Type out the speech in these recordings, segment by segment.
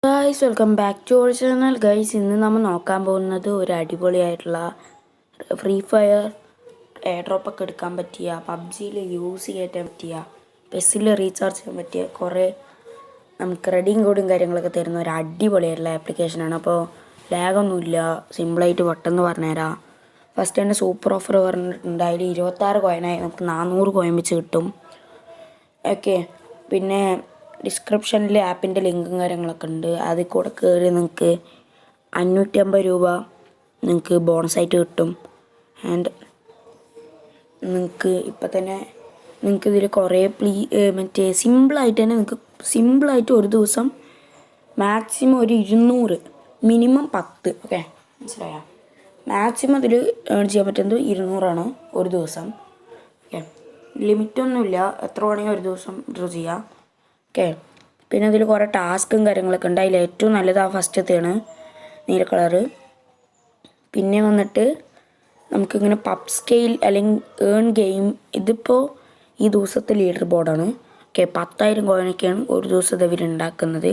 Guys welcome back to our channel. Guys ഇന്ന് നമ്മൾ നോക്കാൻ പോകുന്നത് ഒരു അടിപൊളിയായിട്ടുള്ള ഫ്രീ ഫയർ എയർ ഡ്രോപ്പൊക്കെ എടുക്കാൻ പറ്റിയ, പബ്ജിയിൽ യൂസ് ചെയ്യാൻ പറ്റിയ, പെസ്സിൽ റീചാർജ് ചെയ്യാൻ പറ്റിയ കുറേ നമുക്ക് റെഡിയും കോഡും കാര്യങ്ങളൊക്കെ തരുന്ന ഒരു അടിപൊളിയായിട്ടുള്ള ആപ്ലിക്കേഷനാണ്. അപ്പോൾ ലാഗൊന്നുമില്ല, സിമ്പിളായിട്ട് പെട്ടെന്ന് പറഞ്ഞുതരാം. ഫസ്റ്റ് തന്നെ സൂപ്പർ ഓഫർ പറഞ്ഞിട്ടുണ്ട്. അതിൽ 26 കോയിനായി നമുക്ക് 400 കോയിൻ വെച്ച് കിട്ടും. ഓക്കെ, പിന്നെ ഡിസ്ക്രിപ്ഷനിൽ ആപ്പിൻ്റെ ലിങ്കും കാര്യങ്ങളൊക്കെ ഉണ്ട്. അതിൽ കൂടെ കയറി നിങ്ങൾക്ക് 550 രൂപ നിങ്ങൾക്ക് ബോണസായിട്ട് കിട്ടും. ആൻഡ് നിങ്ങൾക്ക് ഇപ്പം തന്നെ നിങ്ങൾക്ക് ഇതിൽ കുറേ മറ്റേ സിമ്പിളായിട്ട് തന്നെ സിമ്പിളായിട്ട് ഒരു ദിവസം മാക്സിമം ഒരു 200, മിനിമം 10. ഓക്കെ, മനസ്സിലായോ? മാക്സിമം ഇതിൽ ഏൺ ചെയ്യാൻ പറ്റുന്നത് 200 ഒരു ദിവസം. ഓക്കെ, ലിമിറ്റൊന്നുമില്ല, എത്ര വേണമെങ്കിൽ ഒരു ദിവസം ഡ്രോ ചെയ്യാം. ഓക്കെ, പിന്നെ അതിൽ കുറേ ടാസ്കും കാര്യങ്ങളൊക്കെ ഉണ്ട്. അതിൽ ഏറ്റവും നല്ലത് ആ ഫസ്റ്റത്തെയാണ്, നീല കളറ്. പിന്നെ വന്നിട്ട് നമുക്കിങ്ങനെ പബ് സ്കെയിൽ അല്ലെങ്കിൽ ഏൺ ഗെയിം, ഇതിപ്പോൾ ഈ ദിവസത്തെ ലീഡർ ബോർഡാണ്. ഓക്കെ, 10,000 കോയിനൊക്കെയാണ് ഒരു ദിവസത്തെ ഇവർ ഉണ്ടാക്കുന്നത്.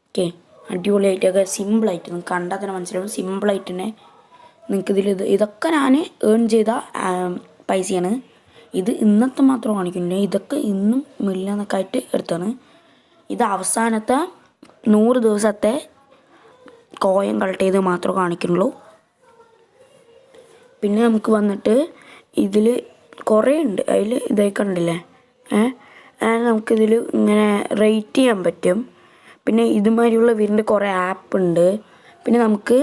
ഓക്കെ, അടിപൊളിയായിട്ടൊക്കെ സിമ്പിളായിട്ട് നിങ്ങൾക്ക് കണ്ടാൽ തന്നെ മനസ്സിലാവും. സിമ്പിളായിട്ട് തന്നെ നിങ്ങൾക്കിതിൽ ഇതൊക്കെ ഞാൻ ഏൺ ചെയ്ത പൈസയാണ്. ഇത് ഇന്നത്തെ മാത്രം കാണിക്കുന്നില്ല, ഇതൊക്കെ ഇന്നും മില്ലെന്നൊക്കെ ആയിട്ട് എടുത്താണ്. ഇത് അവസാനത്തെ 100 ദിവസത്തെ കോയിൻ കളക്ട് ചെയ്ത് മാത്രമേ കാണിക്കുന്നുള്ളൂ. പിന്നെ നമുക്ക് വന്നിട്ട് ഇതിൽ കുറേ ഉണ്ട്. അതിൽ ഇതായി കണ്ടില്ലേ, നമുക്കിതിൽ ഇങ്ങനെ റേറ്റ് ചെയ്യാൻ പറ്റും. പിന്നെ ഇതുമാതിരിയുള്ള വീടിൻ്റെ കുറേ ആപ്പ് ഉണ്ട്. പിന്നെ നമുക്ക്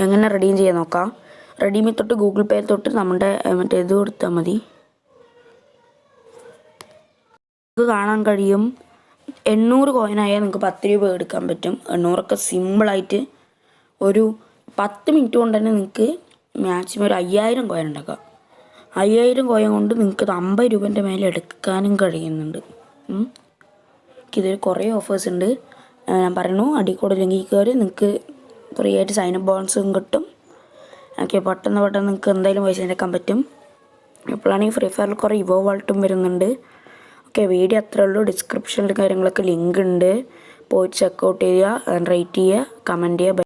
എങ്ങനെ റെഡീം ചെയ്യാൻ നോക്കാം. റെഡീമി തൊട്ട് ഗൂഗിൾ പേ തൊട്ട് നമ്മുടെ മറ്റേ ഇത് കൊടുത്താൽ മതി. നമുക്ക് കാണാൻ കഴിയും 800 കോയിനായാൽ നിങ്ങൾക്ക് 10 രൂപ എടുക്കാൻ പറ്റും. 800 സിമ്പിളായിട്ട് ഒരു 10 മിനിറ്റ് കൊണ്ട് തന്നെ നിങ്ങൾക്ക് മാക്സിമം ഒരു 5000 കോയിൻ ഉണ്ടാക്കാം. 5000 കോയിൻ കൊണ്ട് നിങ്ങൾക്ക് 50 രൂപേൻ്റെ മേലെ എടുക്കാനും കഴിയുന്നുണ്ട്. ഇതിൽ കുറേ ഓഫേഴ്സ് ഉണ്ട്. ഞാൻ പറയുന്നു, അടിക്കൂടെ ലിങ്കിൽ കയറി നിങ്ങൾക്ക് ഫ്രീ ആയിട്ട് സൈനപ്പ് ബോണസും കിട്ടും. ഓക്കെ, പെട്ടെന്ന് നിങ്ങൾക്ക് എന്തായാലും പൈസ എടുക്കാൻ പറ്റും. ഇപ്പോഴാണെങ്കിൽ ഫ്രീ ഫയറിൽ കുറേ ഇവോ വാൾട്ടും വരുന്നുണ്ട്. ഓക്കെ, വീഡിയോ അത്രേ ഉള്ളൂ. ഡിസ്ക്രിപ്ഷനിൽ കാര്യങ്ങളൊക്കെ ലിങ്ക് ഉണ്ട്, പോയിട്ട് ചെക്കൗട്ട് ചെയ്യുക, റേറ്റ് ചെയ്യുക, കമൻറ്റ് ചെയ്യുക.